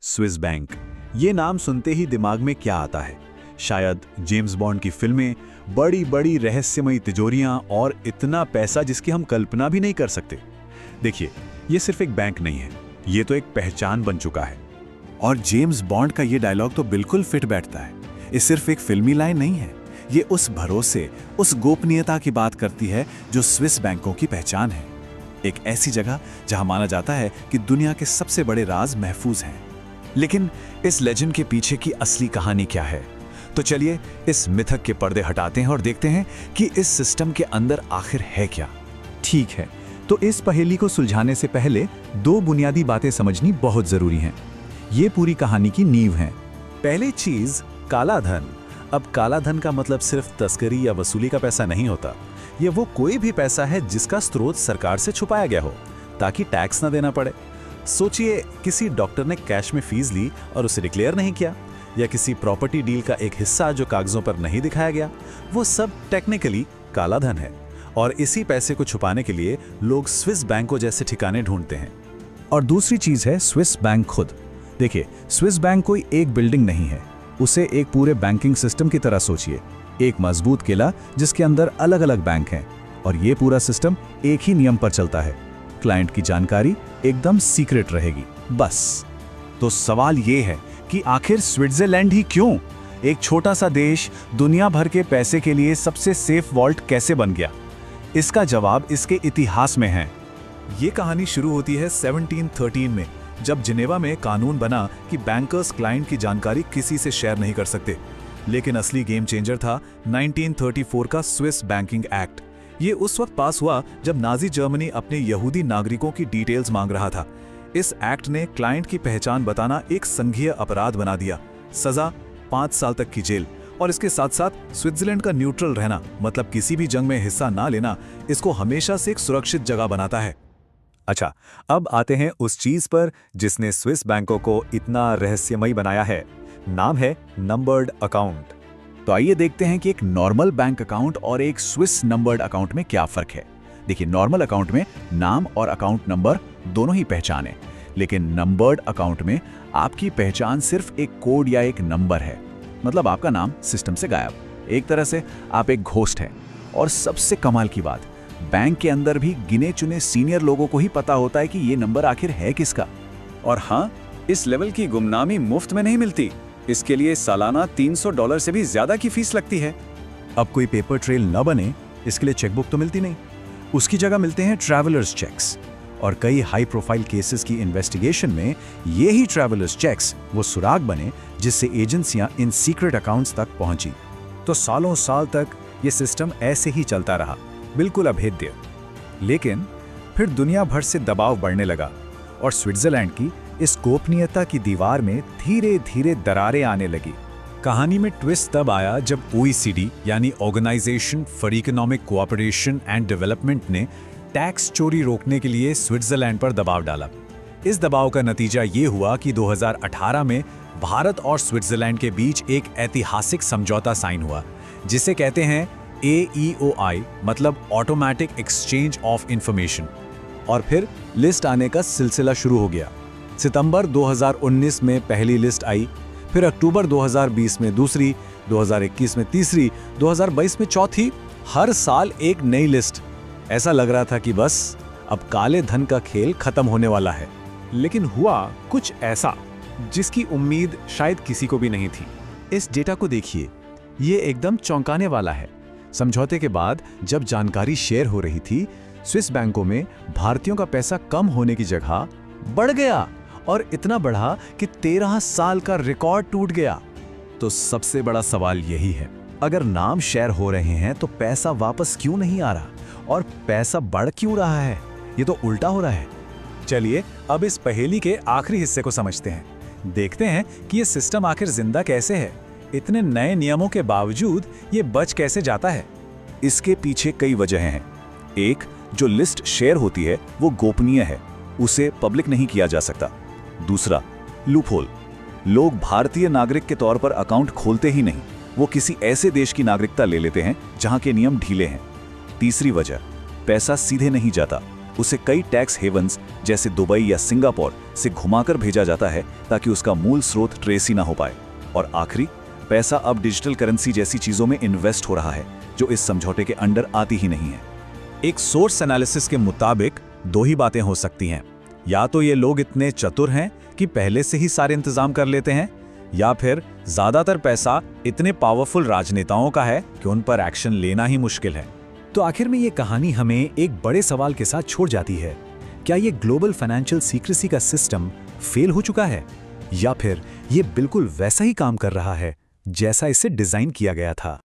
Swiss bank, ये नाम सुनते ही दिमाग में क्या आता है? शायद जेम्स बॉन्ड की फिल्में, बड़ी बड़ी रहस्यमयी तिजोरियां और इतना पैसा जिसकी हम कल्पना भी नहीं कर सकते। देखिए, ये सिर्फ एक बैंक नहीं है, ये तो एक पहचान बन चुका है। और जेम्स बॉन्ड का ये डायलॉग तो बिल्कुल फिट बैठता है। ये सिर्फ एक फिल्मी लाइन नहीं है, ये उस भरोसे, उस गोपनीयता की बात करती है जो स्विस बैंकों की पहचान है। एक ऐसी जगह जहां माना जाता है कि दुनिया के सबसे बड़े राज महफूज हैं। लेकिन इस लेजेंड के पीछे की असली कहानी क्या है? तो चलिए इस मिथक के पर्दे हटाते हैं और देखते हैं कि इस सिस्टम के अंदर आखिर है क्या। ठीक है, तो इस पहेली को सुलझाने से पहले दो बुनियादी बातें समझनी बहुत जरूरी हैं। ये पूरी कहानी की नींव है। पहली चीज, काला धन। अब काला धन का मतलब सिर्फ तस्करी या वसूली का पैसा नहीं होता। ये वो कोई भी पैसा है जिसका स्रोत सरकार से छुपाया गया हो ताकि टैक्स ना देना पड़े। सोचिए, किसी डॉक्टर ने कैश में फीस ली और उसे डिक्लेयर नहीं किया, या किसी प्रॉपर्टी डील का एक हिस्सा जो कागजों पर नहीं दिखाया गया। वो सब टेक्निकली काला धन है, और इसी पैसे को छुपाने के लिए लोग स्विस बैंकों जैसे ठिकाने ढूंढते हैं। और दूसरी चीज है स्विस बैंक खुद। देखिए, स्विस बैंक कोई एक बिल्डिंग नहीं है, उसे एक पूरे बैंकिंग सिस्टम की तरह सोचिए। एक मजबूत किला जिसके अंदर अलग अलग बैंक हैं, और ये पूरा सिस्टम एक ही नियम पर चलता है, क्लाइंट की जानकारी एकदम सीक्रेट रहेगी, बस। तो सवाल ये है कि आखिर स्विट्जरलैंड ही क्यों? एक छोटा सा देश दुनिया भर के पैसे के लिए सबसे सेफ वॉल्ट कैसे बन गया? इसका जवाब इसके इतिहास में है। ये कहानी शुरू होती है 1713 में, जब जिनेवा में कानून बना कि बैंकर्स क्लाइंट की जानकारी किसी से शेयर नहीं कर सकते। लेकिन असली गेम चेंजर था 1934 का स्विस बैंकिंग एक्ट। ये उस वक्त पास हुआ जब नाजी जर्मनी अपने यहूदी नागरिकों की डिटेल्स मांग रहा था। इस एक्ट ने क्लाइंट की पहचान बताना एक संघीय अपराध बना दिया। सजा 5 साल तक की जेल, और इसके साथ साथ स्विट्जरलैंड का न्यूट्रल रहना, मतलब किसी भी जंग में हिस्सा ना लेना, इसको हमेशा से एक सुरक्षित जगह बनाता है। अच्छा, अब आते हैं उस चीज पर जिसने स्विस बैंकों को इतना रहस्यमयी बनाया है। नाम है नंबर्ड अकाउंट। तो आइए देखते हैं कि एक नॉर्मल बैंक अकाउंट और एक स्विस नंबर्ड अकाउंट में क्या फर्क है। देखिए, नॉर्मल अकाउंट में नाम और अकाउंट नंबर दोनों ही पहचान है, लेकिन नंबर्ड अकाउंट में आपकी पहचान सिर्फ एक कोड या एक नंबर है। मतलब आपका नाम सिस्टम से गायब। एक तरह से आप एक घोस्ट हैं। और सबसे कमाल की बात, बैंक के अंदर भी गिने चुने सीनियर लोगों को ही पता होता है कि ये नंबर आखिर है किसका। और हाँ, इस लेवल की गुमनामी मुफ्त में नहीं मिलती। इसके लिए सालाना $300 से भी ज्यादा की फीस लगती है। अब कोई पेपर ट्रेल न बने, इसके लिए चेकबुक तो मिलती नहीं। उसकी जगह मिलते हैं ट्रैवलर्स चेक्स। और कई हाई प्रोफाइल केसेस की इन्वेस्टिगेशन में ये ही ट्रैवलर्स चेक्स वो सुराग बने जिससे एजेंसियां इन सीक्रेट अकाउंट्स तक पहुंची। तो सालों साल तक ये सिस्टम ऐसे ही चलता रहा, बिल्कुल अभेद्य। लेकिन फिर दुनिया भर से दबाव बढ़ने लगा, और स्विट्जरलैंड की इस गोपनीयता की दीवार में धीरे धीरे दरारें आने लगी। कहानी में ट्विस्ट तब आया जब OECD यानी organisation for economic cooperation and development ने टैक्स चोरी रोकने के लिए स्विट्जरलैंड पर दबाव डाला। इस दबाव का नतीजा ये हुआ कि 2018 में भारत और स्विट्जरलैंड के बीच एक ऐतिहासिक समझौता साइन हुआ, जिसे कहते हैं AEOI, मतलब ऑटोमेटिक एक्सचेंज ऑफ इंफॉर्मेशन। और फिर लिस्ट आने का सिलसिला शुरू हो गया। सितंबर 2019 में पहली लिस्ट आई, फिर अक्टूबर 2020 में दूसरी, 2021 में तीसरी, 2022 में चौथी। हर साल एक नई लिस्ट। ऐसा लग रहा था कि बस अब काले धन का खेल खत्म होने वाला है। लेकिन हुआ कुछ ऐसा जिसकी उम्मीद शायद किसी को भी नहीं थी। इस डेटा को देखिए, ये एकदम चौंकाने वाला है। समझौते के बाद जब जानकारी शेयर हो रही थी, स्विस बैंकों में भारतीयों का पैसा कम होने की जगह बढ़ गया, और इतना बढ़ा कि 13 साल का रिकॉर्ड टूट गया। तो सबसे बड़ा सवाल यही है, अगर नाम शेयर हो रहे हैं तो पैसा वापस क्यों नहीं आ रहा, और पैसा बढ़ क्यों रहा है? ये तो उल्टा हो रहा है। चलिए अब इस पहेली के आखिरी हिस्से को समझते हैं। देखते हैं कि ये सिस्टम आखिर जिंदा कैसे है। इतने नए नियमों के बावजूद ये बच कैसे जाता है? इसके पीछे कई वजहें हैं। एक, जो लिस्ट शेयर होती है वो गोपनीय है, उसे पब्लिक नहीं किया जा सकता। दूसरा, लूपहोल। लोग भारतीय नागरिक के तौर पर अकाउंट खोलते ही नहीं, वो किसी ऐसे देश की नागरिकता ले लेते हैं जहां के नियम ढीले हैं। तीसरी वजह, पैसा सीधे नहीं जाता, उसे कई टैक्स हेवंस जैसे दुबई या सिंगापुर से घुमाकर भेजा जाता है ताकि उसका मूल स्रोत ट्रेस ही ना हो पाए। और आखिरी, पैसा अब डिजिटल करेंसी जैसी चीजों में इन्वेस्ट हो रहा है जो इस समझौते के अंडर आती ही नहीं है। एक सोर्स एनालिसिस के मुताबिक दो ही बातें हो सकती हैं। या तो ये लोग इतने चतुर हैं कि पहले से ही सारे इंतजाम कर लेते हैं, या फिर ज्यादातर पैसा इतने पावरफुल राजनेताओं का है कि उन पर एक्शन लेना ही मुश्किल है। तो आखिर में ये कहानी हमें एक बड़े सवाल के साथ छोड़ जाती है। क्या ये ग्लोबल फाइनेंशियल सीक्रेसी का सिस्टम फेल हो चुका है, या फिर ये बिल्कुल वैसा ही काम कर रहा है जैसा इसे डिजाइन किया गया था?